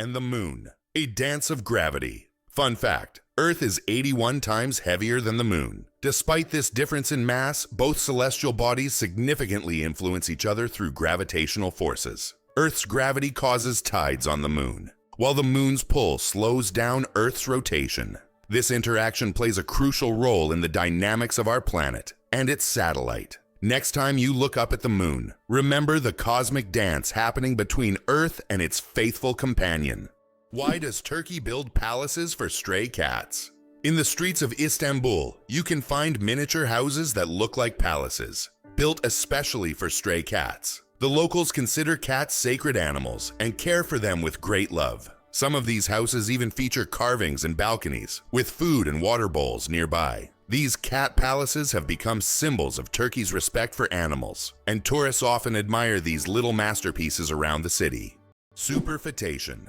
and the moon, a dance of gravity. Fun fact, Earth is 81 times heavier than the moon. Despite this difference in mass, both celestial bodies significantly influence each other through gravitational forces. Earth's gravity causes tides on the moon, while the moon's pull slows down Earth's rotation. This interaction plays a crucial role in the dynamics of our planet and its satellite. Next time you look up at the moon, remember the cosmic dance happening between Earth and its faithful companion. Why does Turkey build palaces for stray cats? In the streets of Istanbul, you can find miniature houses that look like palaces, built especially for stray cats. The locals consider cats sacred animals and care for them with great love. Some of these houses even feature carvings and balconies, with food and water bowls nearby. These cat palaces have become symbols of Turkey's respect for animals, and tourists often admire these little masterpieces around the city. Superfetation.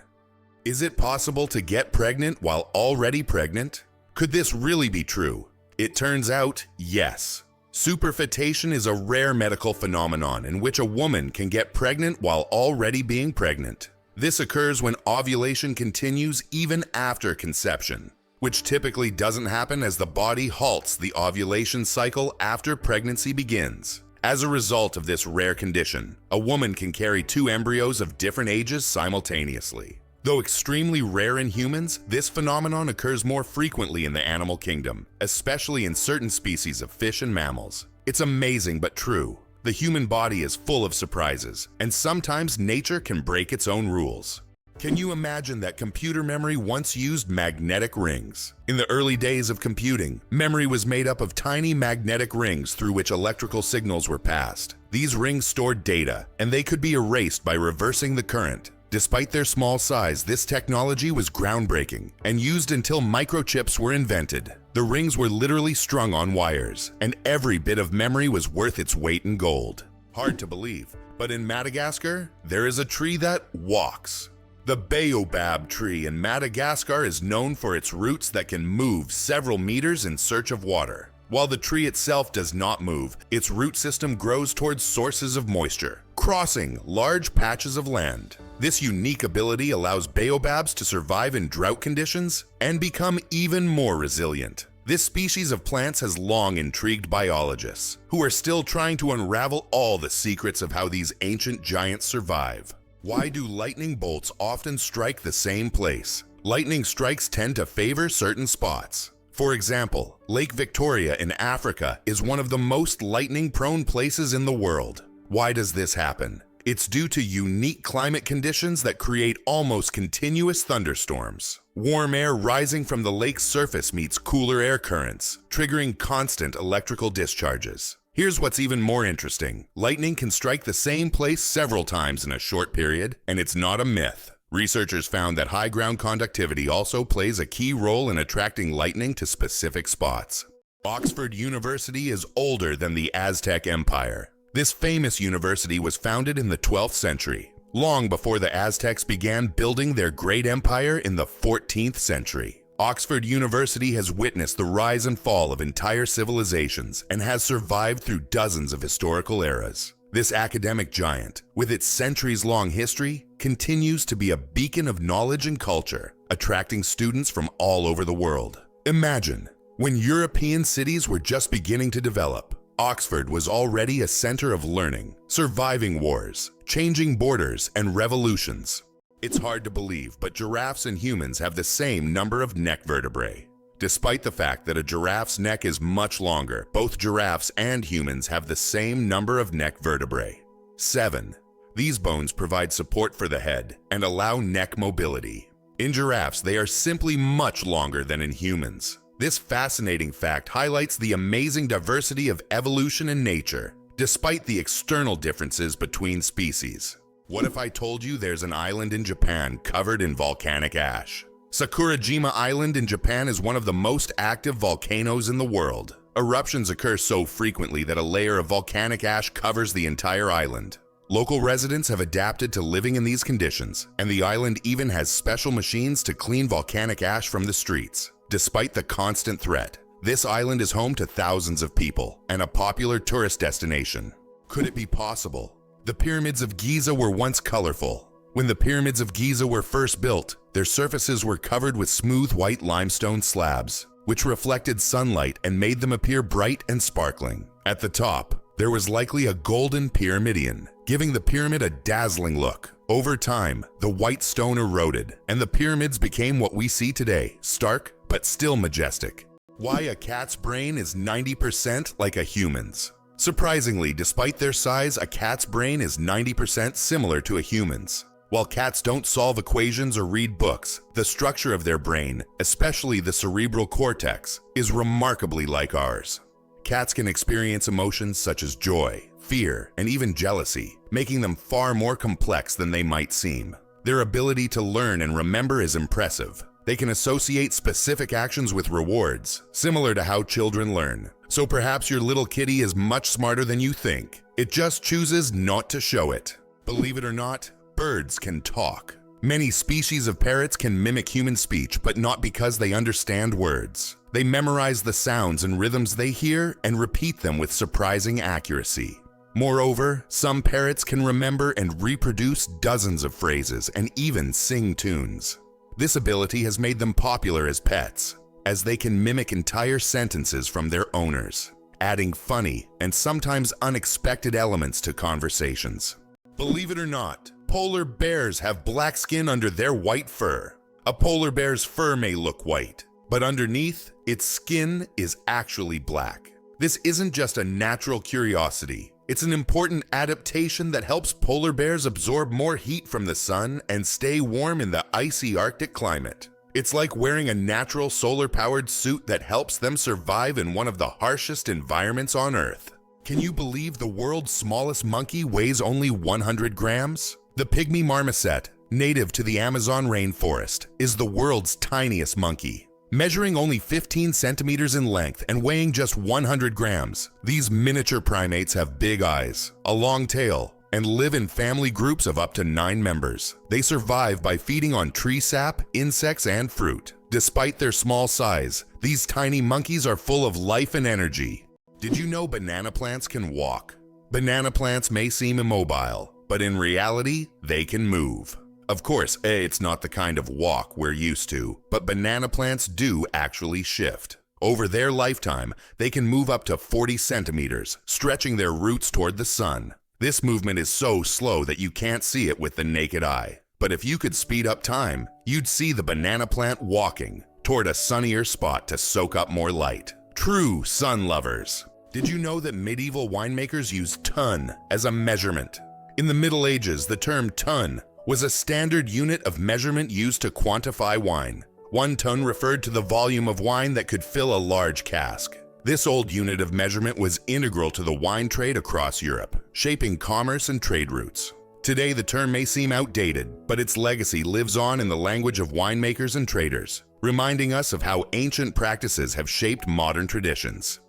Is it possible to get pregnant while already pregnant? Could this really be true? It turns out, yes. Superfetation is a rare medical phenomenon in which a woman can get pregnant while already being pregnant. This occurs when ovulation continues even after conception, which typically doesn't happen as the body halts the ovulation cycle after pregnancy begins. As a result of this rare condition, a woman can carry two embryos of different ages simultaneously. Though extremely rare in humans, this phenomenon occurs more frequently in the animal kingdom, especially in certain species of fish and mammals. It's amazing but true. The human body is full of surprises, and sometimes nature can break its own rules. Can you imagine that computer memory once used magnetic rings? In the early days of computing, memory was made up of tiny magnetic rings through which electrical signals were passed. These rings stored data, and they could be erased by reversing the current. Despite their small size, this technology was groundbreaking and used until microchips were invented. The rings were literally strung on wires, and every bit of memory was worth its weight in gold. Hard to believe, but in Madagascar, there is a tree that walks. The baobab tree in Madagascar is known for its roots that can move several meters in search of water. While the tree itself does not move, its root system grows towards sources of moisture, crossing large patches of land. This unique ability allows baobabs to survive in drought conditions and become even more resilient. This species of plants has long intrigued biologists, who are still trying to unravel all the secrets of how these ancient giants survive. Why do lightning bolts often strike the same place? Lightning strikes tend to favor certain spots. For example, Lake Victoria in Africa is one of the most lightning-prone places in the world. Why does this happen? It's due to unique climate conditions that create almost continuous thunderstorms. Warm air rising from the lake's surface meets cooler air currents, triggering constant electrical discharges. Here's what's even more interesting. Lightning can strike the same place several times in a short period, and it's not a myth. Researchers found that high ground conductivity also plays a key role in attracting lightning to specific spots. Oxford University is older than the Aztec Empire. This famous university was founded in the 12th century, long before the Aztecs began building their great empire in the 14th century. Oxford University has witnessed the rise and fall of entire civilizations and has survived through dozens of historical eras. This academic giant, with its centuries-long history, continues to be a beacon of knowledge and culture, attracting students from all over the world. Imagine, when European cities were just beginning to develop, Oxford was already a center of learning, surviving wars, changing borders, and revolutions. It's hard to believe, but giraffes and humans have the same number of neck vertebrae. Despite the fact that a giraffe's neck is much longer, both giraffes and humans have the same number of neck vertebrae. 7. These bones provide support for the head and allow neck mobility. In giraffes, they are simply much longer than in humans. This fascinating fact highlights the amazing diversity of evolution in nature, despite the external differences between species. What if I told you there's an island in Japan covered in volcanic ash? Sakurajima Island in Japan is one of the most active volcanoes in the world. Eruptions occur so frequently that a layer of volcanic ash covers the entire island. Local residents have adapted to living in these conditions, and the island even has special machines to clean volcanic ash from the streets. Despite the constant threat, this island is home to thousands of people and a popular tourist destination. Could it be possible? The pyramids of Giza were once colorful, When the pyramids of Giza were first built, their surfaces were covered with smooth white limestone slabs, which reflected sunlight and made them appear bright and sparkling. At the top, there was likely a golden pyramidion, giving the pyramid a dazzling look. Over time, the white stone eroded, and the pyramids became what we see today, stark but still majestic. Why a cat's brain is 90% like a human's. Surprisingly, despite their size, a cat's brain is 90% similar to a human's. While cats don't solve equations or read books, the structure of their brain, especially the cerebral cortex, is remarkably like ours. Cats can experience emotions such as joy, fear, and even jealousy, making them far more complex than they might seem. Their ability to learn and remember is impressive. They can associate specific actions with rewards, similar to how children learn. So perhaps your little kitty is much smarter than you think. It just chooses not to show it. Believe it or not, birds can talk. Many species of parrots can mimic human speech, but not because they understand words. They memorize the sounds and rhythms they hear and repeat them with surprising accuracy. Moreover, some parrots can remember and reproduce dozens of phrases and even sing tunes. This ability has made them popular as pets, as they can mimic entire sentences from their owners, adding funny and sometimes unexpected elements to conversations. Believe it or not, polar bears have black skin under their white fur. A polar bear's fur may look white, but underneath, its skin is actually black. This isn't just a natural curiosity. It's an important adaptation that helps polar bears absorb more heat from the sun and stay warm in the icy Arctic climate. It's like wearing a natural solar-powered suit that helps them survive in one of the harshest environments on Earth. Can you believe the world's smallest monkey weighs only 100 grams? The pygmy marmoset, native to the Amazon rainforest, is the world's tiniest monkey. Measuring only 15 centimeters in length and weighing just 100 grams, these miniature primates have big eyes, a long tail, and live in family groups of up to 9 members. They survive by feeding on tree sap, insects, and fruit. Despite their small size, these tiny monkeys are full of life and energy. Did you know banana plants can walk? Banana plants may seem immobile, but in reality, they can move. Of course, it's not the kind of walk we're used to, but banana plants do actually shift. Over their lifetime, they can move up to 40 centimeters, stretching their roots toward the sun. This movement is so slow that you can't see it with the naked eye. But if you could speed up time, you'd see the banana plant walking toward a sunnier spot to soak up more light. True sun lovers. Did you know that medieval winemakers used ton as a measurement? In the Middle Ages, the term ton was a standard unit of measurement used to quantify wine. 1 ton referred to the volume of wine that could fill a large cask. This old unit of measurement was integral to the wine trade across Europe, shaping commerce and trade routes. Today, the term may seem outdated, but its legacy lives on in the language of winemakers and traders, reminding us of how ancient practices have shaped modern traditions.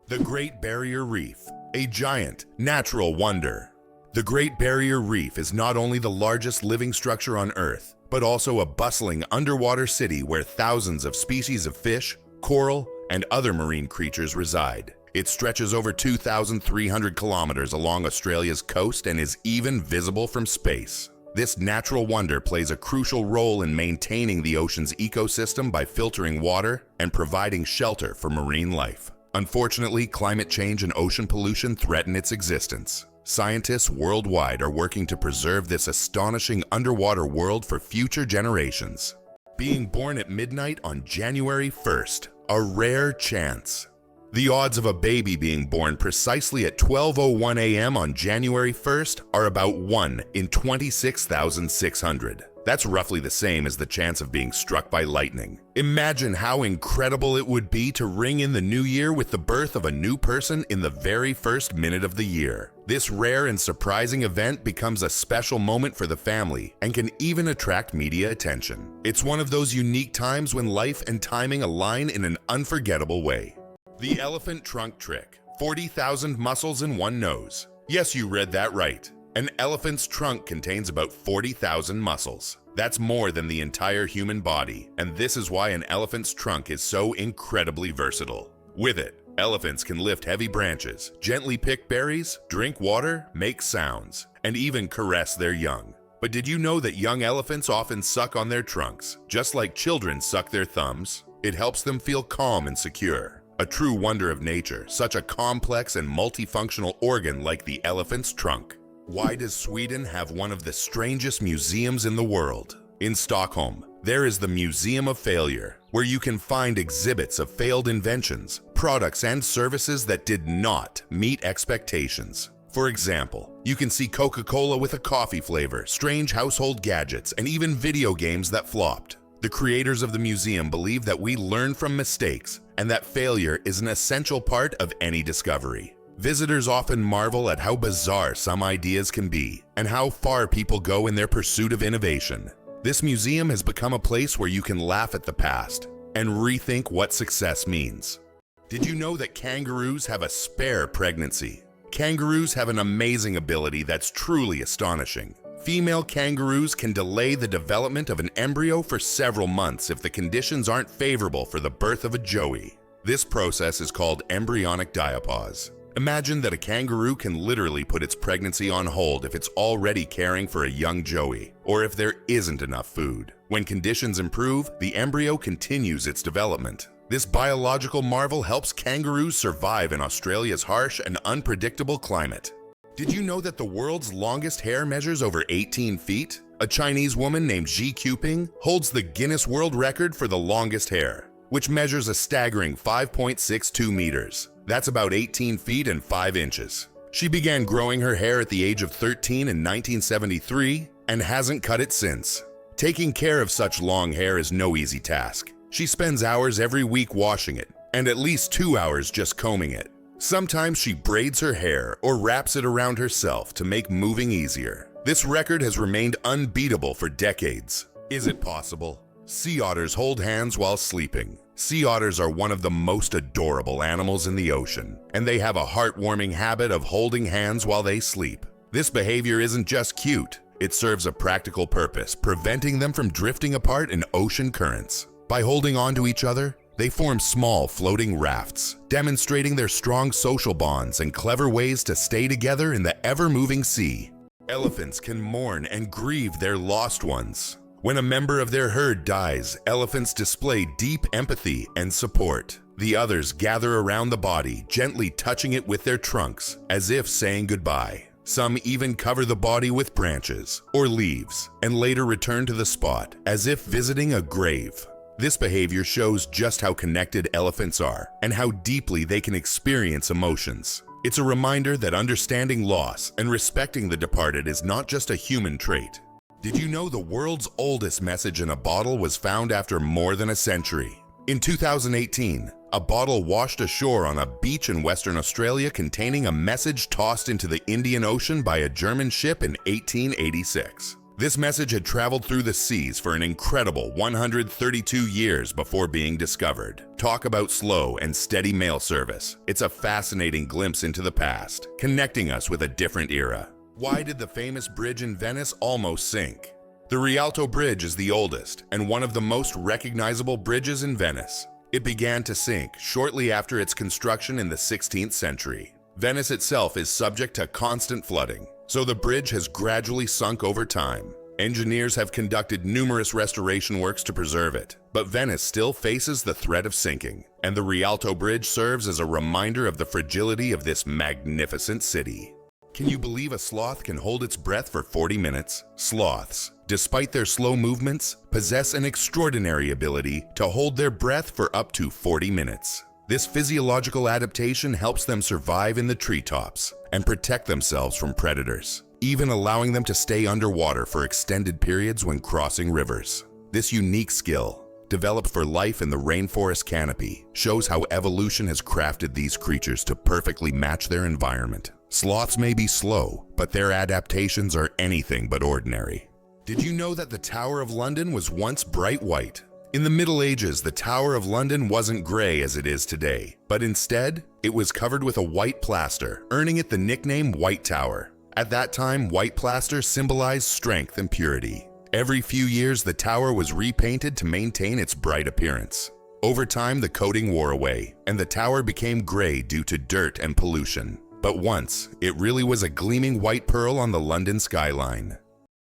The Great Barrier Reef, a giant, natural wonder. The Great Barrier Reef is not only the largest living structure on Earth, but also a bustling underwater city where thousands of species of fish, coral, and other marine creatures reside. It stretches over 2,300 kilometers along Australia's coast and is even visible from space. This natural wonder plays a crucial role in maintaining the ocean's ecosystem by filtering water and providing shelter for marine life. Unfortunately, climate change and ocean pollution threaten its existence. Scientists worldwide are working to preserve this astonishing underwater world for future generations. Being born at midnight on January 1st, a rare chance. The odds of a baby being born precisely at 12:01 a.m. on January 1st are about 1 in 26,600. That's roughly the same as the chance of being struck by lightning. Imagine how incredible it would be to ring in the new year with the birth of a new person in the very first minute of the year. This rare and surprising event becomes a special moment for the family and can even attract media attention. It's one of those unique times when life and timing align in an unforgettable way. The elephant trunk trick. 40,000 muscles in one nose. Yes, you read that right. An elephant's trunk contains about 40,000 muscles. That's more than the entire human body, and this is why an elephant's trunk is so incredibly versatile. With it, elephants can lift heavy branches, gently pick berries, drink water, make sounds, and even caress their young. But did you know that young elephants often suck on their trunks, just like children suck their thumbs? It helps them feel calm and secure. A true wonder of nature, such a complex and multifunctional organ like the elephant's trunk. Why does Sweden have one of the strangest museums in the world? In Stockholm, there is the Museum of Failure, where you can find exhibits of failed inventions, products, and services that did not meet expectations. For example, you can see Coca-Cola with a coffee flavor, strange household gadgets, and even video games that flopped. The creators of the museum believe that we learn from mistakes and that failure is an essential part of any discovery. Visitors often marvel at how bizarre some ideas can be and how far people go in their pursuit of innovation. This museum has become a place where you can laugh at the past and rethink what success means. Did you know that kangaroos have a spare pregnancy? Kangaroos have an amazing ability that's truly astonishing. Female kangaroos can delay the development of an embryo for several months if the conditions aren't favorable for the birth of a joey. This process is called embryonic diapause. Imagine that a kangaroo can literally put its pregnancy on hold if it's already caring for a young joey, or if there isn't enough food. When conditions improve, the embryo continues its development. This biological marvel helps kangaroos survive in Australia's harsh and unpredictable climate. Did you know that the world's longest hair measures over 18 feet? A Chinese woman named Xi Jinping holds the Guinness World Record for the longest hair, which measures a staggering 5.62 meters. That's about 18 feet and 5 inches. She began growing her hair at the age of 13 in 1973 and hasn't cut it since. Taking care of such long hair is no easy task. She spends hours every week washing it, and at least 2 hours just combing it. Sometimes she braids her hair or wraps it around herself to make moving easier. This record has remained unbeatable for decades. Is it possible? Sea otters hold hands while sleeping. Sea otters are one of the most adorable animals in the ocean, and they have a heartwarming habit of holding hands while they sleep. This behavior isn't just cute, it serves a practical purpose, preventing them from drifting apart in ocean currents. By holding on to each other, they form small floating rafts, demonstrating their strong social bonds and clever ways to stay together in the ever-moving sea. Elephants can mourn and grieve their lost ones. When a member of their herd dies, elephants display deep empathy and support. The others gather around the body, gently touching it with their trunks, as if saying goodbye. Some even cover the body with branches or leaves, and later return to the spot, as if visiting a grave. This behavior shows just how connected elephants are and how deeply they can experience emotions. It's a reminder that understanding loss and respecting the departed is not just a human trait. Did you know the world's oldest message in a bottle was found after more than a century? In 2018, a bottle washed ashore on a beach in Western Australia containing a message tossed into the Indian Ocean by a German ship in 1886. This message had traveled through the seas for an incredible 132 years before being discovered. Talk about slow and steady mail service. It's a fascinating glimpse into the past, connecting us with a different era. Why did the famous bridge in Venice almost sink? The Rialto Bridge is the oldest and one of the most recognizable bridges in Venice. It began to sink shortly after its construction in the 16th century. Venice itself is subject to constant flooding, so the bridge has gradually sunk over time. Engineers have conducted numerous restoration works to preserve it, but Venice still faces the threat of sinking, and the Rialto Bridge serves as a reminder of the fragility of this magnificent city. Can you believe a sloth can hold its breath for 40 minutes? Sloths, despite their slow movements, possess an extraordinary ability to hold their breath for up to 40 minutes. This physiological adaptation helps them survive in the treetops and protect themselves from predators, even allowing them to stay underwater for extended periods when crossing rivers. This unique skill, developed for life in the rainforest canopy, shows how evolution has crafted these creatures to perfectly match their environment. Sloths may be slow, but their adaptations are anything but ordinary. Did you know that the Tower of London was once bright white? In the Middle Ages, the Tower of London wasn't gray as it is today, but instead, it was covered with a white plaster, earning it the nickname White Tower. At that time, white plaster symbolized strength and purity. Every few years, the tower was repainted to maintain its bright appearance. Over time, the coating wore away, and the tower became gray due to dirt and pollution. But once, it really was a gleaming white pearl on the London skyline.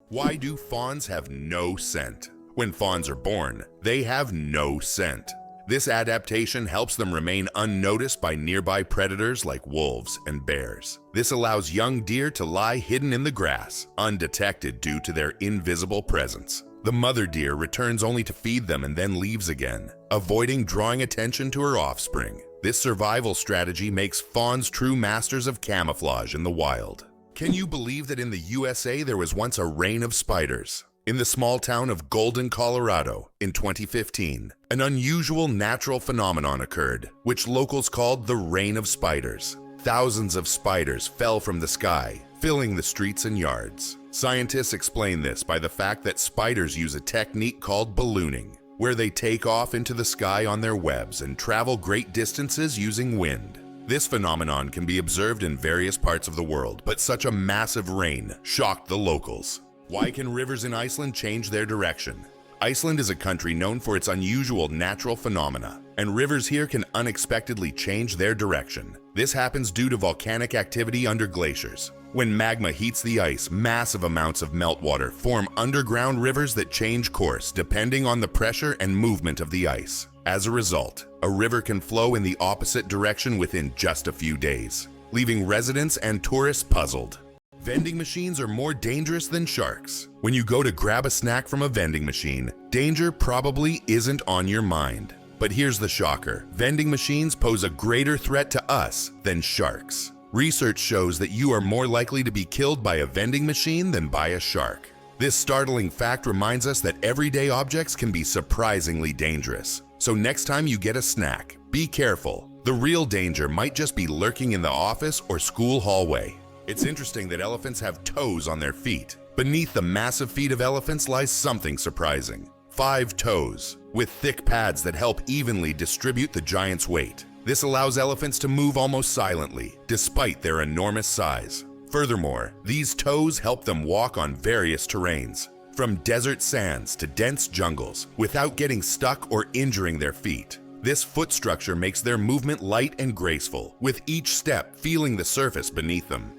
Why do fawns have no scent? When fawns are born, they have no scent. This adaptation helps them remain unnoticed by nearby predators like wolves and bears. This allows young deer to lie hidden in the grass, undetected due to their invisible presence. The mother deer returns only to feed them and then leaves again, avoiding drawing attention to her offspring. This survival strategy makes fawns true masters of camouflage in the wild. Can you believe that in the USA there was once a reign of spiders? In the small town of Golden, Colorado, in 2015, an unusual natural phenomenon occurred, which locals called the Reign of Spiders. Thousands of spiders fell from the sky, filling the streets and yards. Scientists explain this by the fact that spiders use a technique called ballooning, where they take off into the sky on their webs and travel great distances using wind. This phenomenon can be observed in various parts of the world, but such a massive rain shocked the locals. Why can rivers in Iceland change their direction? Iceland is a country known for its unusual natural phenomena, and rivers here can unexpectedly change their direction. This happens due to volcanic activity under glaciers. When magma heats the ice, massive amounts of meltwater form underground rivers that change course depending on the pressure and movement of the ice. As a result, a river can flow in the opposite direction within just a few days, leaving residents and tourists puzzled. Vending machines are more dangerous than sharks. When you go to grab a snack from a vending machine, danger probably isn't on your mind. But here's the shocker. Vending machines pose a greater threat to us than sharks. Research shows that you are more likely to be killed by a vending machine than by a shark. This startling fact reminds us that everyday objects can be surprisingly dangerous. So next time you get a snack, be careful. The real danger might just be lurking in the office or school hallway. It's interesting that elephants have toes on their feet. Beneath the massive feet of elephants lies something surprising. 5 toes, with thick pads that help evenly distribute the giant's weight. This allows elephants to move almost silently, despite their enormous size. Furthermore, these toes help them walk on various terrains, from desert sands to dense jungles, without getting stuck or injuring their feet. This foot structure makes their movement light and graceful, with each step feeling the surface beneath them.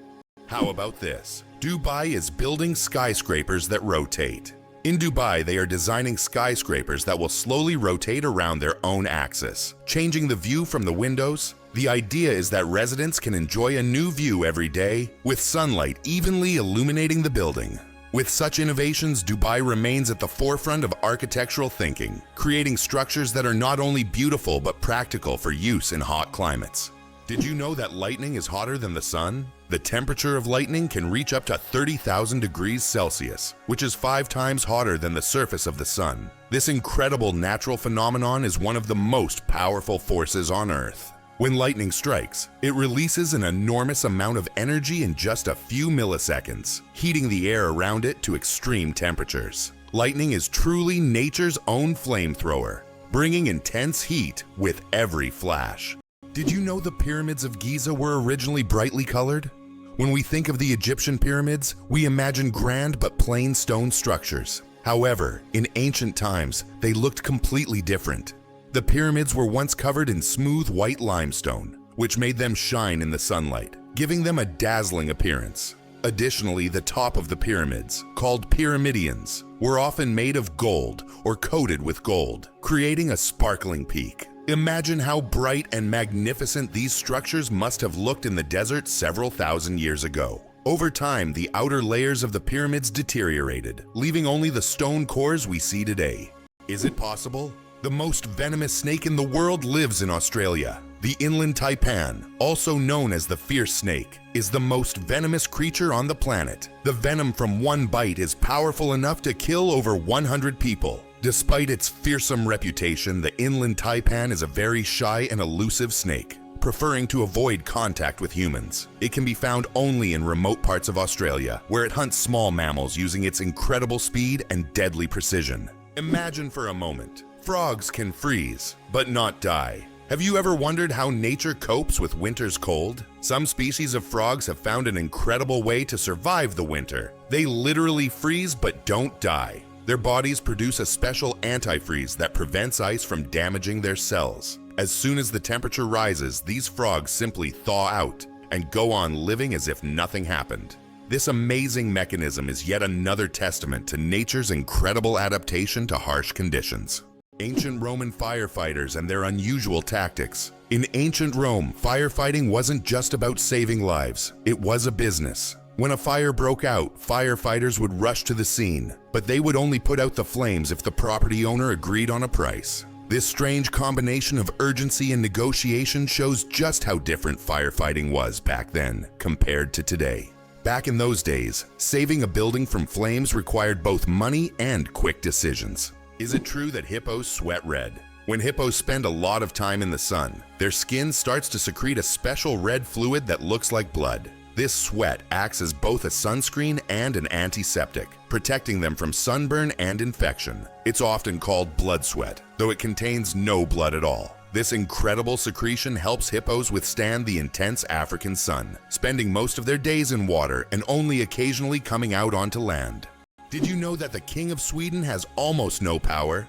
How about this? Dubai is building skyscrapers that rotate. In Dubai, they are designing skyscrapers that will slowly rotate around their own axis, changing the view from the windows. The idea is that residents can enjoy a new view every day, with sunlight evenly illuminating the building. With such innovations, Dubai remains at the forefront of architectural thinking, creating structures that are not only beautiful but practical for use in hot climates. Did you know that lightning is hotter than the sun? The temperature of lightning can reach up to 30,000 degrees Celsius, which is 5 times hotter than the surface of the sun. This incredible natural phenomenon is one of the most powerful forces on Earth. When lightning strikes, it releases an enormous amount of energy in just a few milliseconds, heating the air around it to extreme temperatures. Lightning is truly nature's own flamethrower, bringing intense heat with every flash. Did you know the pyramids of Giza were originally brightly colored? When we think of the Egyptian pyramids, we imagine grand but plain stone structures. However, in ancient times, they looked completely different. The pyramids were once covered in smooth white limestone, which made them shine in the sunlight, giving them a dazzling appearance. Additionally, the top of the pyramids, called pyramidions, were often made of gold or coated with gold, creating a sparkling peak. Imagine how bright and magnificent these structures must have looked in the desert several thousand years ago. Over time, the outer layers of the pyramids deteriorated, leaving only the stone cores we see today. Is it possible? The most venomous snake in the world lives in Australia. The inland taipan, also known as the fierce snake, is the most venomous creature on the planet. The venom from one bite is powerful enough to kill over 100 people. Despite its fearsome reputation, the inland taipan is a very shy and elusive snake, preferring to avoid contact with humans. It can be found only in remote parts of Australia, where it hunts small mammals using its incredible speed and deadly precision. Imagine for a moment, frogs can freeze, but not die. Have you ever wondered how nature copes with winter's cold? Some species of frogs have found an incredible way to survive the winter. They literally freeze but don't die. Their bodies produce a special antifreeze that prevents ice from damaging their cells. As soon as the temperature rises, these frogs simply thaw out and go on living as if nothing happened. This amazing mechanism is yet another testament to nature's incredible adaptation to harsh conditions. Ancient Roman firefighters and their unusual tactics. In ancient Rome, firefighting wasn't just about saving lives, it was a business. When a fire broke out, firefighters would rush to the scene, but they would only put out the flames if the property owner agreed on a price. This strange combination of urgency and negotiation shows just how different firefighting was back then compared to today. Back in those days, saving a building from flames required both money and quick decisions. Is it true that hippos sweat red? When hippos spend a lot of time in the sun, their skin starts to secrete a special red fluid that looks like blood. This sweat acts as both a sunscreen and an antiseptic, protecting them from sunburn and infection. It's often called blood sweat, though it contains no blood at all. This incredible secretion helps hippos withstand the intense African sun, spending most of their days in water and only occasionally coming out onto land. Did you know that the King of Sweden has almost no power?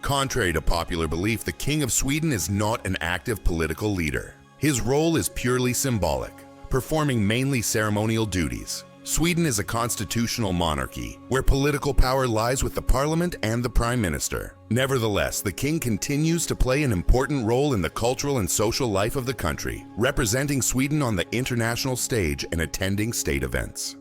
Contrary to popular belief, the King of Sweden is not an active political leader. His role is purely symbolic, performing mainly ceremonial duties. Sweden is a constitutional monarchy, where political power lies with the parliament and the prime minister. Nevertheless, the king continues to play an important role in the cultural and social life of the country, representing Sweden on the international stage and attending state events.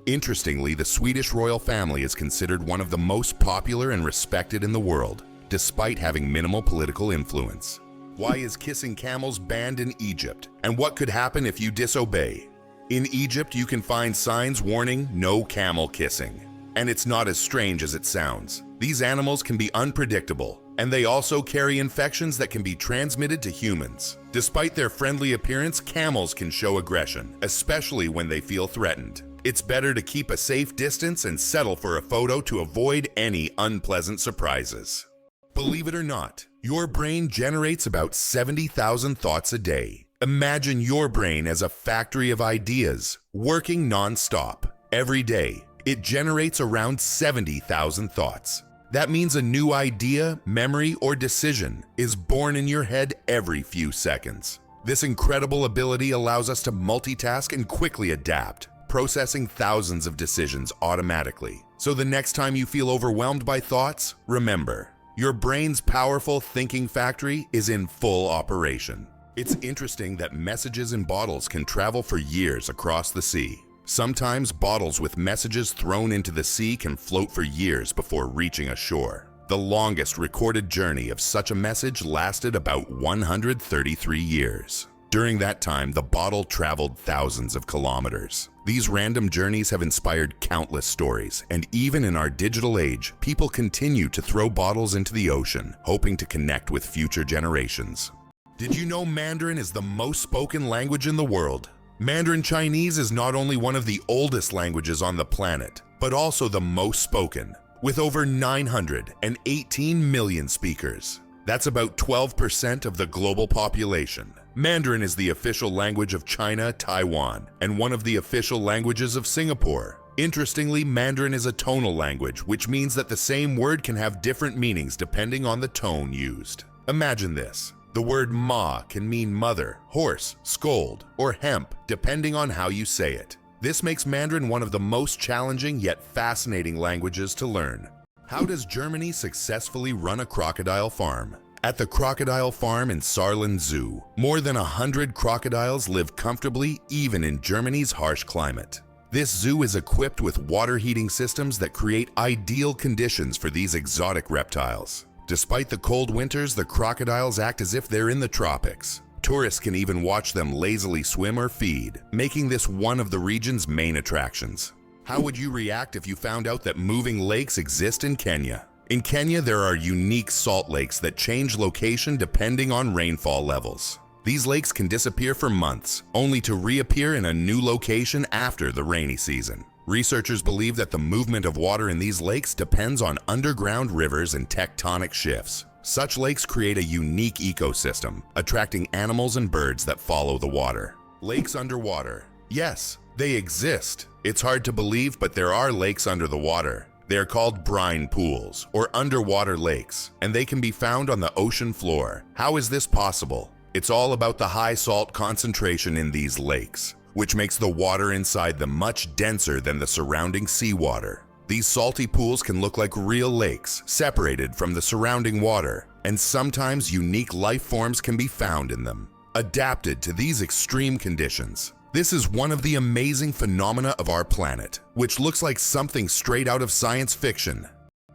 Interestingly, the Swedish royal family is considered one of the most popular and respected in the world, despite having minimal political influence. Why is kissing camels banned in Egypt? And what could happen if you disobey? In Egypt, you can find signs warning no camel kissing. And it's not as strange as it sounds. These animals can be unpredictable, and they also carry infections that can be transmitted to humans. Despite their friendly appearance, camels can show aggression, especially when they feel threatened. It's better to keep a safe distance and settle for a photo to avoid any unpleasant surprises. Believe it or not, your brain generates about 70,000 thoughts a day. Imagine your brain as a factory of ideas, working non-stop. Every day, it generates around 70,000 thoughts. That means a new idea, memory, or decision is born in your head every few seconds. This incredible ability allows us to multitask and quickly adapt, processing thousands of decisions automatically. So the next time you feel overwhelmed by thoughts, remember, your brain's powerful thinking factory is in full operation. It's interesting that messages in bottles can travel for years across the sea. Sometimes bottles with messages thrown into the sea can float for years before reaching a shore. The longest recorded journey of such a message lasted about 133 years. During that time, the bottle traveled thousands of kilometers. These random journeys have inspired countless stories, and even in our digital age, people continue to throw bottles into the ocean, hoping to connect with future generations. Did you know Mandarin is the most spoken language in the world? Mandarin Chinese is not only one of the oldest languages on the planet, but also the most spoken, with over 918 million speakers. That's about 12% of the global population. Mandarin is the official language of China, Taiwan, and one of the official languages of Singapore. Interestingly, Mandarin is a tonal language, which means that the same word can have different meanings depending on the tone used. Imagine this. The word ma can mean mother, horse, scold, or hemp, depending on how you say it. This makes Mandarin one of the most challenging yet fascinating languages to learn. How does Germany successfully run a crocodile farm? At the crocodile farm in Saarland Zoo, more than 100 crocodiles live comfortably even in Germany's harsh climate. This zoo is equipped with water heating systems that create ideal conditions for these exotic reptiles. Despite the cold winters, the crocodiles act as if they're in the tropics. Tourists can even watch them lazily swim or feed, making this one of the region's main attractions. How would you react if you found out that moving lakes exist in Kenya? In Kenya, there are unique salt lakes that change location depending on rainfall levels. These lakes can disappear for months, only to reappear in a new location after the rainy season. Researchers believe that the movement of water in these lakes depends on underground rivers and tectonic shifts. Such lakes create a unique ecosystem, attracting animals and birds that follow the water. Lakes underwater. Yes, they exist. It's hard to believe, but there are lakes under the water. They are called brine pools, or underwater lakes, and they can be found on the ocean floor. How is this possible? It's all about the high salt concentration in these lakes. which makes the water inside them much denser than the surrounding seawater. These salty pools can look like real lakes, separated from the surrounding water, and sometimes unique life forms can be found in them, adapted to these extreme conditions. This is one of the amazing phenomena of our planet, which looks like something straight out of science fiction.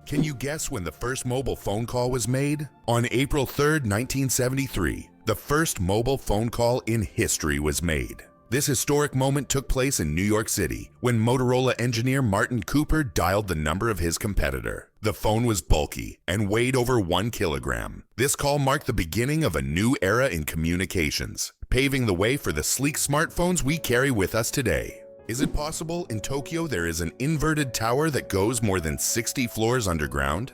Can you guess when the first mobile phone call was made? On April 3rd, 1973, the first mobile phone call in history was made. This historic moment took place in New York City when Motorola engineer Martin Cooper dialed the number of his competitor. The phone was bulky and weighed over 1 kilogram. This call marked the beginning of a new era in communications, paving the way for the sleek smartphones we carry with us today. Is it possible in Tokyo there is an inverted tower that goes more than 60 floors underground?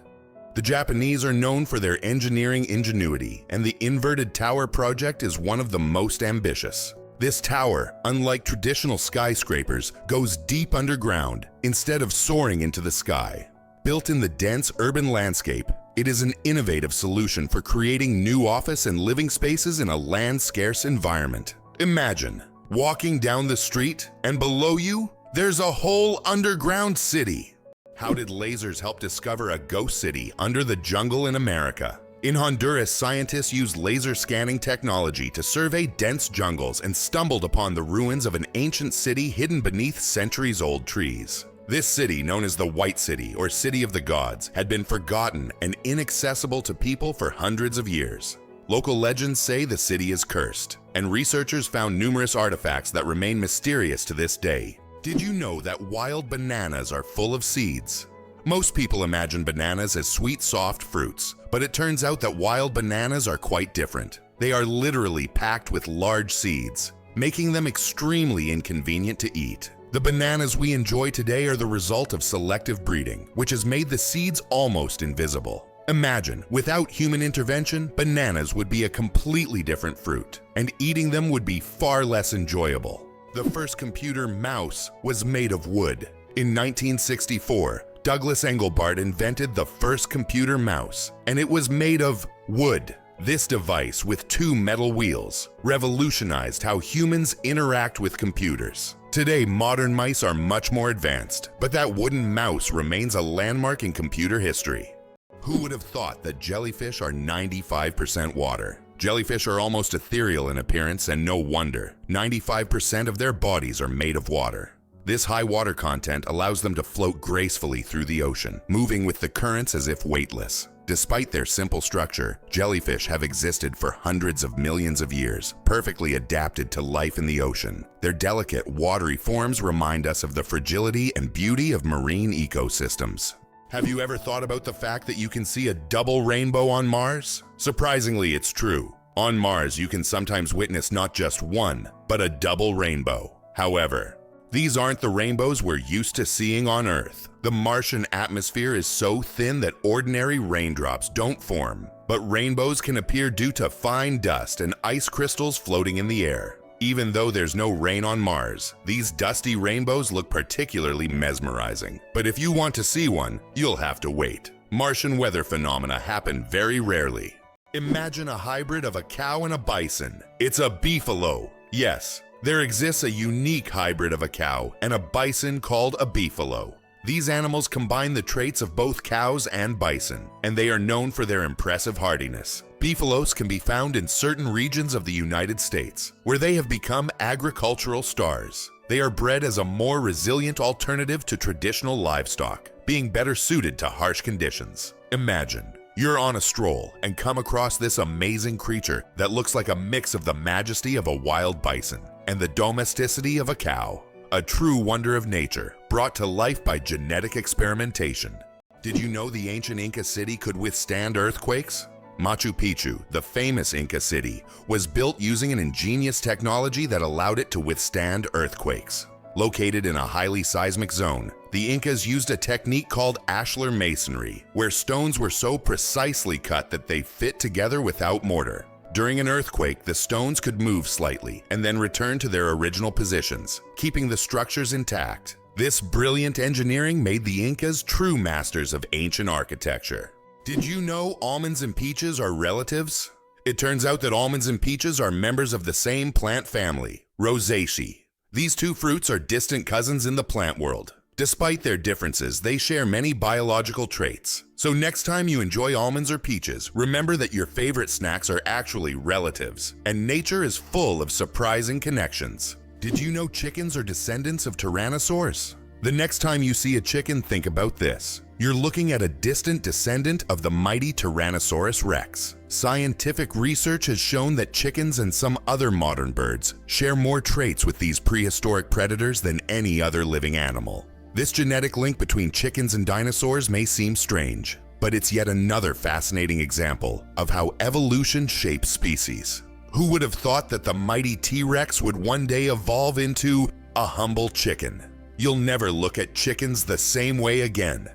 The Japanese are known for their engineering ingenuity, and the inverted tower project is one of the most ambitious. This tower, unlike traditional skyscrapers, goes deep underground instead of soaring into the sky. Built in the dense urban landscape, it is an innovative solution for creating new office and living spaces in a land-scarce environment. Imagine walking down the street, and below you, there's a whole underground city. How did lasers help discover a ghost city under the jungle in America? In Honduras, scientists used laser scanning technology to survey dense jungles and stumbled upon the ruins of an ancient city hidden beneath centuries-old trees. This city, known as the White City or City of the Gods, had been forgotten and inaccessible to people for hundreds of years. Local legends say the city is cursed, and researchers found numerous artifacts that remain mysterious to this day. Did you know that wild bananas are full of seeds? Most people imagine bananas as sweet, soft fruits, but it turns out that wild bananas are quite different. They are literally packed with large seeds, making them extremely inconvenient to eat. The bananas we enjoy today are the result of selective breeding, which has made the seeds almost invisible. Imagine, without human intervention, bananas would be a completely different fruit, and eating them would be far less enjoyable. The first computer mouse was made of wood. In 1964, Douglas Engelbart invented the first computer mouse, and it was made of wood. This device, with 2 metal wheels, revolutionized how humans interact with computers. Today, modern mice are much more advanced, but that wooden mouse remains a landmark in computer history. Who would have thought that jellyfish are 95% water? Jellyfish are almost ethereal in appearance, and no wonder. 95% of their bodies are made of water. This high water content allows them to float gracefully through the ocean, moving with the currents as if weightless. Despite their simple structure, jellyfish have existed for hundreds of millions of years, perfectly adapted to life in the ocean. Their delicate, watery forms remind us of the fragility and beauty of marine ecosystems. Have you ever thought about the fact that you can see a double rainbow on Mars? Surprisingly, it's true. On Mars, you can sometimes witness not just one, but a double rainbow. However, these aren't the rainbows we're used to seeing on Earth. The Martian atmosphere is so thin that ordinary raindrops don't form, but rainbows can appear due to fine dust and ice crystals floating in the air. Even though there's no rain on Mars, these dusty rainbows look particularly mesmerizing. But if you want to see one, you'll have to wait. Martian weather phenomena happen very rarely. Imagine a hybrid of a cow and a bison. It's a beefalo. Yes, there exists a unique hybrid of a cow and a bison called a beefalo. These animals combine the traits of both cows and bison, and they are known for their impressive hardiness. Beefalos can be found in certain regions of the United States, where they have become agricultural stars. They are bred as a more resilient alternative to traditional livestock, being better suited to harsh conditions. Imagine, you're on a stroll and come across this amazing creature that looks like a mix of the majesty of a wild bison and the domesticity of a cow. A true wonder of nature, brought to life by genetic experimentation. Did you know the ancient Inca city could withstand earthquakes? Machu Picchu, the famous Inca city, was built using an ingenious technology that allowed it to withstand earthquakes. Located in a highly seismic zone, the Incas used a technique called ashlar masonry, where stones were so precisely cut that they fit together without mortar. During an earthquake, the stones could move slightly and then return to their original positions, keeping the structures intact. This brilliant engineering made the Incas true masters of ancient architecture. Did you know almonds and peaches are relatives? It turns out that almonds and peaches are members of the same plant family, Rosaceae. These two fruits are distant cousins in the plant world. Despite their differences, they share many biological traits. So next time you enjoy almonds or peaches, remember that your favorite snacks are actually relatives, and nature is full of surprising connections. Did you know chickens are descendants of tyrannosaurs? The next time you see a chicken, think about this. You're looking at a distant descendant of the mighty Tyrannosaurus rex. Scientific research has shown that chickens and some other modern birds share more traits with these prehistoric predators than any other living animal. This genetic link between chickens and dinosaurs may seem strange, but it's yet another fascinating example of how evolution shapes species. Who would have thought that the mighty T-Rex would one day evolve into a humble chicken? You'll never look at chickens the same way again.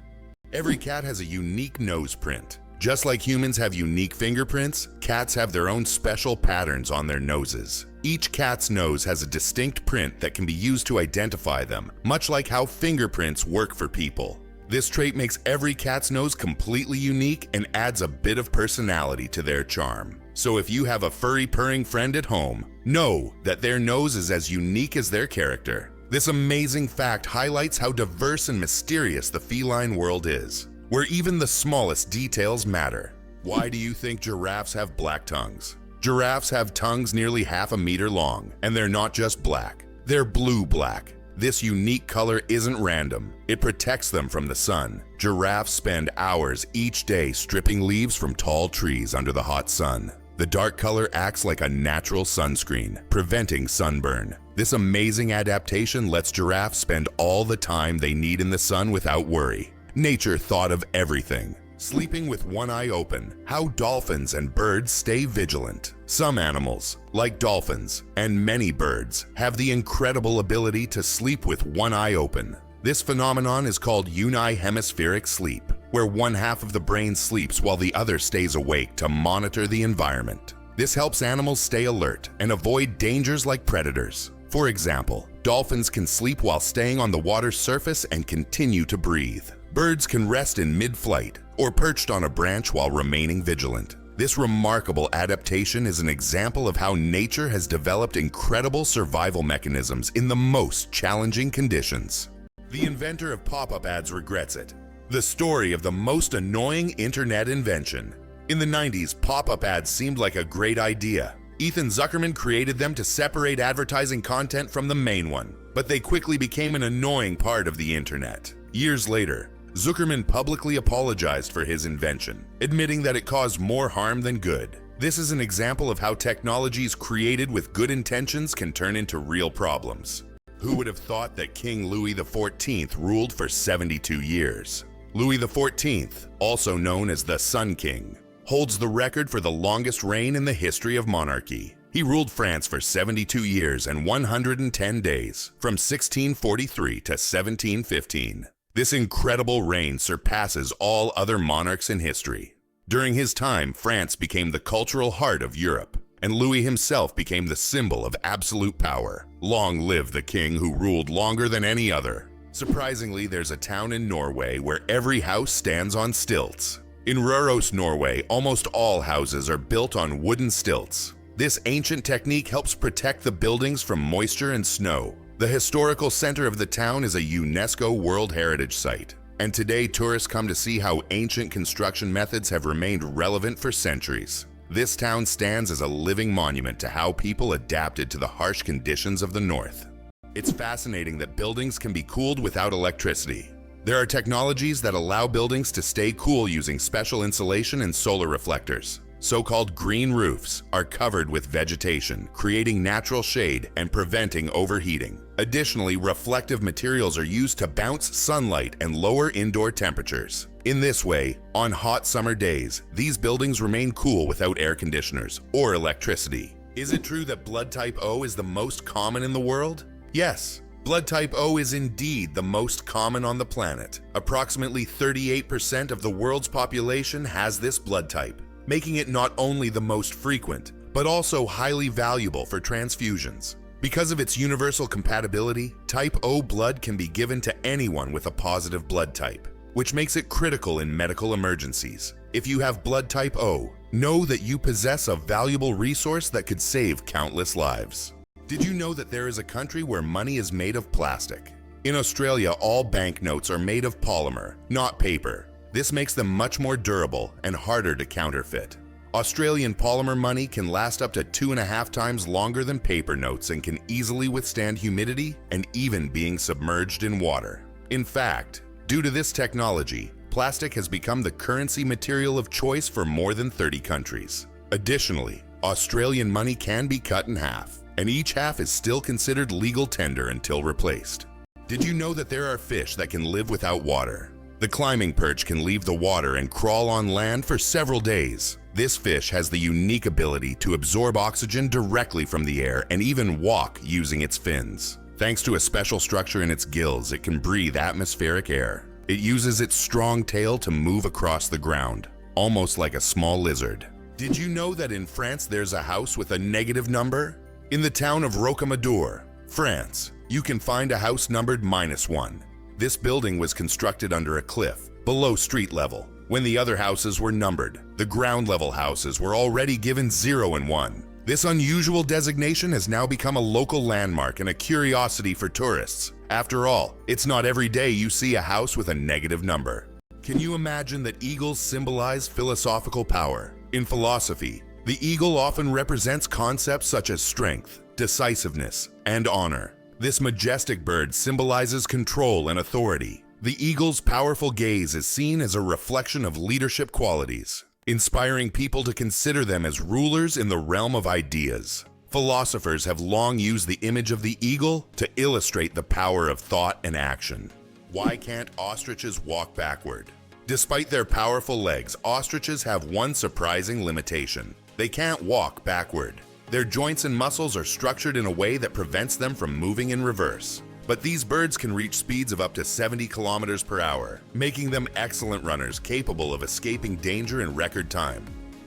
Every cat has a unique nose print. Just like humans have unique fingerprints, cats have their own special patterns on their noses. Each cat's nose has a distinct print that can be used to identify them, much like how fingerprints work for people. This trait makes every cat's nose completely unique and adds a bit of personality to their charm. So if you have a furry purring friend at home, know that their nose is as unique as their character. This amazing fact highlights how diverse and mysterious the feline world is, where even the smallest details matter. Why do you think giraffes have black tongues? Giraffes have tongues nearly half a meter long, and they're not just black, they're blue-black. This unique color isn't random. It protects them from the sun. Giraffes spend hours each day stripping leaves from tall trees under the hot sun. The dark color acts like a natural sunscreen, preventing sunburn. This amazing adaptation lets giraffes spend all the time they need in the sun without worry. Nature thought of everything. Sleeping with one eye open, how dolphins and birds stay vigilant. Some animals, like dolphins and many birds, have the incredible ability to sleep with one eye open. This phenomenon is called unihemispheric sleep, where one half of the brain sleeps while the other stays awake to monitor the environment. This helps animals stay alert and avoid dangers like predators. For example, dolphins can sleep while staying on the water's surface and continue to breathe. Birds can rest in mid-flight or perched on a branch while remaining vigilant. This remarkable adaptation is an example of how nature has developed incredible survival mechanisms in the most challenging conditions. The inventor of pop-up ads regrets it. The story of the most annoying internet invention. In the 90s, pop-up ads seemed like a great idea. Ethan Zuckerman created them to separate advertising content from the main one, but they quickly became an annoying part of the internet. Years later, Zuckerman publicly apologized for his invention, admitting that it caused more harm than good. This is an example of how technologies created with good intentions can turn into real problems. Who would have thought that King Louis XIV ruled for 72 years? Louis XIV, also known as the Sun King, holds the record for the longest reign in the history of monarchy. He ruled France for 72 years and 110 days, from 1643 to 1715. This incredible reign surpasses all other monarchs in history. During his time, France became the cultural heart of Europe, and Louis himself became the symbol of absolute power. Long live the king who ruled longer than any other. Surprisingly, there's a town in Norway where every house stands on stilts. In Røros, Norway, almost all houses are built on wooden stilts. This ancient technique helps protect the buildings from moisture and snow. The historical center of the town is a UNESCO World Heritage Site, and today tourists come to see how ancient construction methods have remained relevant for centuries. This town stands as a living monument to how people adapted to the harsh conditions of the north. It's fascinating that buildings can be cooled without electricity. There are technologies that allow buildings to stay cool using special insulation and solar reflectors. So-called green roofs are covered with vegetation, creating natural shade and preventing overheating. Additionally, reflective materials are used to bounce sunlight and lower indoor temperatures. In this way, on hot summer days, these buildings remain cool without air conditioners or electricity. Is it true that blood type O is the most common in the world? Yes. Blood type O is indeed the most common on the planet. Approximately 38% of the world's population has this blood type, making it not only the most frequent, but also highly valuable for transfusions. Because of its universal compatibility, type O blood can be given to anyone with a positive blood type, which makes it critical in medical emergencies. If you have blood type O, know that you possess a valuable resource that could save countless lives. Did you know that there is a country where money is made of plastic? In Australia, all banknotes are made of polymer, not paper. This makes them much more durable and harder to counterfeit. Australian polymer money can last up to 2.5 times longer than paper notes and can easily withstand humidity and even being submerged in water. In fact, due to this technology, plastic has become the currency material of choice for more than 30 countries. Additionally, Australian money can be cut in half, and each half is still considered legal tender until replaced. Did you know that there are fish that can live without water? The climbing perch can leave the water and crawl on land for several days. This fish has the unique ability to absorb oxygen directly from the air and even walk using its fins. Thanks to a special structure in its gills, it can breathe atmospheric air. It uses its strong tail to move across the ground, almost like a small lizard. Did you know that in France there's a house with a negative number? In the town of Rocamadour, France, you can find a house numbered -1. This building was constructed under a cliff, below street level. When the other houses were numbered, the ground level houses were already given 0 and 1. This unusual designation has now become a local landmark and a curiosity for tourists. After all, it's not every day you see a house with a negative number. Can you imagine that eagles symbolize philosophical power? In philosophy, the eagle often represents concepts such as strength, decisiveness, and honor. This majestic bird symbolizes control and authority. The eagle's powerful gaze is seen as a reflection of leadership qualities, inspiring people to consider them as rulers in the realm of ideas. Philosophers have long used the image of the eagle to illustrate the power of thought and action. Why can't ostriches walk backward? Despite their powerful legs, ostriches have one surprising limitation. They can't walk backward. Their joints and muscles are structured in a way that prevents them from moving in reverse. But these birds can reach speeds of up to 70 kilometers per hour, making them excellent runners capable of escaping danger in record time.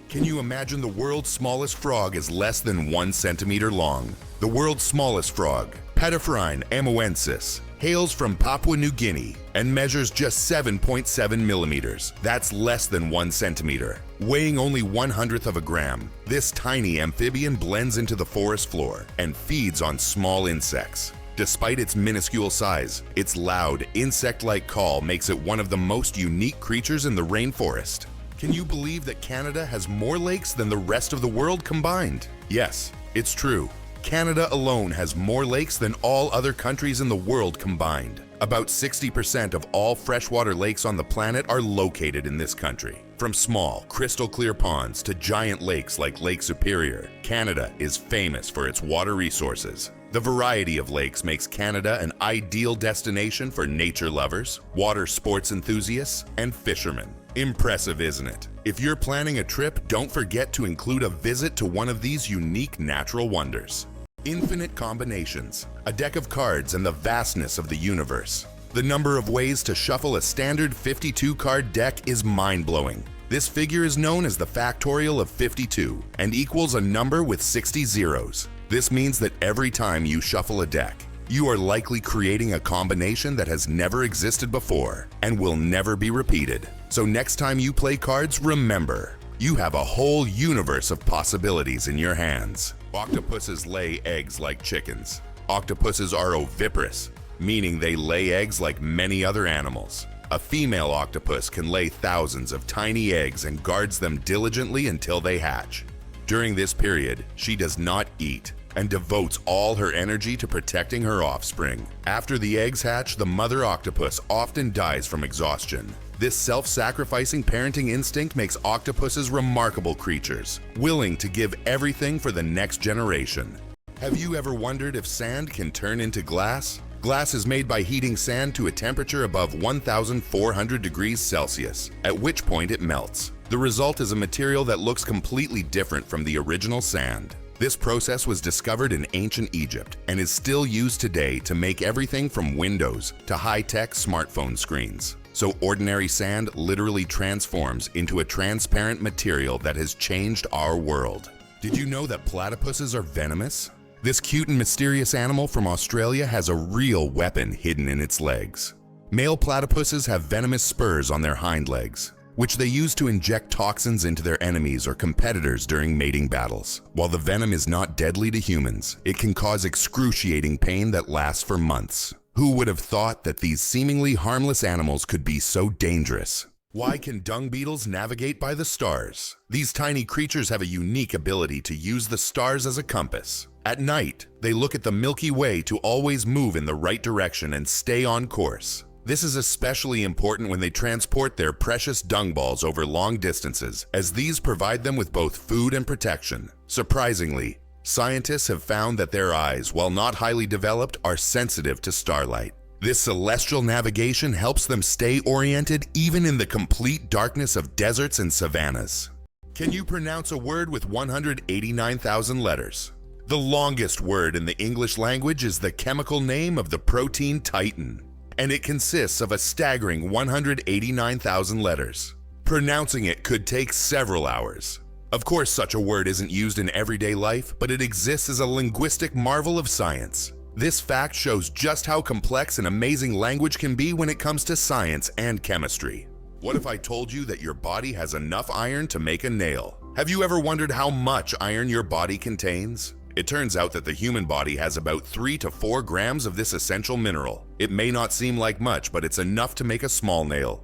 Can you imagine the world's smallest frog is less than 1 centimeter long? The world's smallest frog, Pediphrine amoensis, hails from Papua New Guinea and measures just 7.7 millimeters. That's less than 1 centimeter. Weighing only 1/100th of a gram, this tiny amphibian blends into the forest floor and feeds on small insects. Despite its minuscule size, its loud, insect-like call makes it one of the most unique creatures in the rainforest. Can you believe that Canada has more lakes than the rest of the world combined? Yes, it's true. Canada alone has more lakes than all other countries in the world combined. About 60% of all freshwater lakes on the planet are located in this country. From small, crystal-clear ponds to giant lakes like Lake Superior, Canada is famous for its water resources. The variety of lakes makes Canada an ideal destination for nature lovers, water sports enthusiasts, and fishermen. Impressive, isn't it? If you're planning a trip, don't forget to include a visit to one of these unique natural wonders. Infinite combinations, a deck of cards, and the vastness of the universe. The number of ways to shuffle a standard 52-card deck is mind-blowing. This figure is known as the factorial of 52 and equals a number with 60 zeros. This means that every time you shuffle a deck, you are likely creating a combination that has never existed before and will never be repeated. So next time you play cards, remember, you have a whole universe of possibilities in your hands. Octopuses lay eggs like chickens. Octopuses are oviparous, meaning they lay eggs like many other animals. A female octopus can lay thousands of tiny eggs and guards them diligently until they hatch. During this period, she does not eat and devotes all her energy to protecting her offspring. After the eggs hatch, the mother octopus often dies from exhaustion. This self-sacrificing parenting instinct makes octopuses remarkable creatures, willing to give everything for the next generation. Have you ever wondered if sand can turn into glass? Glass is made by heating sand to a temperature above 1,400 degrees Celsius, at which point it melts. The result is a material that looks completely different from the original sand. This process was discovered in ancient Egypt and is still used today to make everything from windows to high-tech smartphone screens. So ordinary sand literally transforms into a transparent material that has changed our world. Did you know that platypuses are venomous? This cute and mysterious animal from Australia has a real weapon hidden in its legs. Male platypuses have venomous spurs on their hind legs, which they use to inject toxins into their enemies or competitors during mating battles. While the venom is not deadly to humans, it can cause excruciating pain that lasts for months. Who would have thought that these seemingly harmless animals could be so dangerous? Why can dung beetles navigate by the stars? These tiny creatures have a unique ability to use the stars as a compass. At night, they look at the Milky Way to always move in the right direction and stay on course. This is especially important when they transport their precious dung balls over long distances, as these provide them with both food and protection. Surprisingly, scientists have found that their eyes, while not highly developed, are sensitive to starlight. This celestial navigation helps them stay oriented even in the complete darkness of deserts and savannas. Can you pronounce a word with 189,000 letters? The longest word in the English language is the chemical name of the protein titin, and it consists of a staggering 189,000 letters. Pronouncing it could take several hours. Of course, such a word isn't used in everyday life, but it exists as a linguistic marvel of science. This fact shows just how complex and amazing language can be when it comes to science and chemistry. What if I told you that your body has enough iron to make a nail? Have you ever wondered how much iron your body contains? It turns out that the human body has about 3 to 4 grams of this essential mineral. It may not seem like much, but it's enough to make a small nail.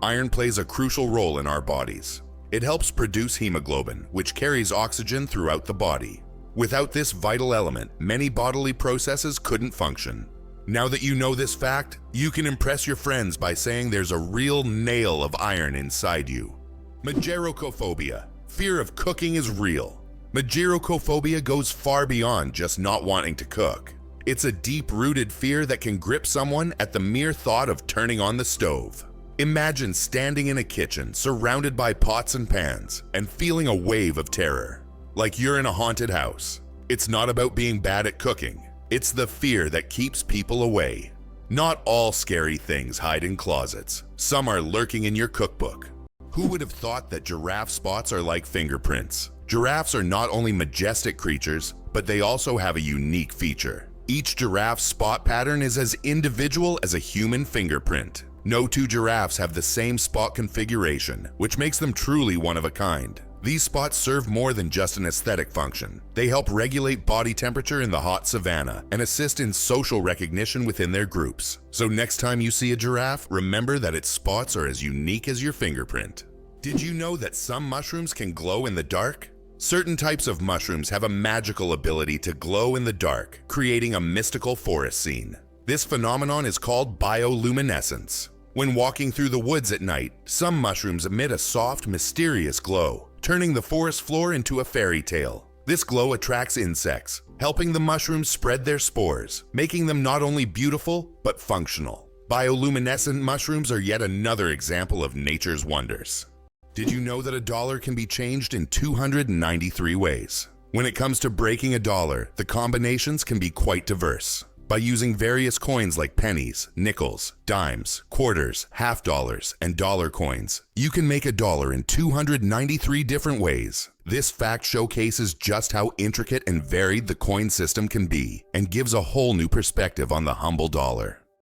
Iron plays a crucial role in our bodies. It helps produce hemoglobin, which carries oxygen throughout the body. Without this vital element, many bodily processes couldn't function. Now that you know this fact, you can impress your friends by saying there's a real nail of iron inside you. Magerocophobia. Fear of cooking is real. Magerocophobia goes far beyond just not wanting to cook. It's a deep-rooted fear that can grip someone at the mere thought of turning on the stove. Imagine standing in a kitchen surrounded by pots and pans and feeling a wave of terror. Like you're in a haunted house. It's not about being bad at cooking. It's the fear that keeps people away. Not all scary things hide in closets. Some are lurking in your cookbook. Who would have thought that giraffe spots are like fingerprints? Giraffes are not only majestic creatures, but they also have a unique feature. Each giraffe's spot pattern is as individual as a human fingerprint. No two giraffes have the same spot configuration, which makes them truly one of a kind. These spots serve more than just an aesthetic function. They help regulate body temperature in the hot savanna and assist in social recognition within their groups. So next time you see a giraffe, remember that its spots are as unique as your fingerprint. Did you know that some mushrooms can glow in the dark? Certain types of mushrooms have a magical ability to glow in the dark, creating a mystical forest scene. This phenomenon is called bioluminescence. When walking through the woods at night, some mushrooms emit a soft, mysterious glow, turning the forest floor into a fairy tale. This glow attracts insects, helping the mushrooms spread their spores, making them not only beautiful, but functional. Bioluminescent mushrooms are yet another example of nature's wonders. Did you know that a dollar can be changed in 293 ways? When it comes to breaking a dollar, the combinations can be quite diverse. By using various coins like pennies, nickels, dimes, quarters, half dollars, and dollar coins, you can make a dollar in 293 different ways. This fact showcases just how intricate and varied the coin system can be, and gives a whole new perspective on the humble dollar.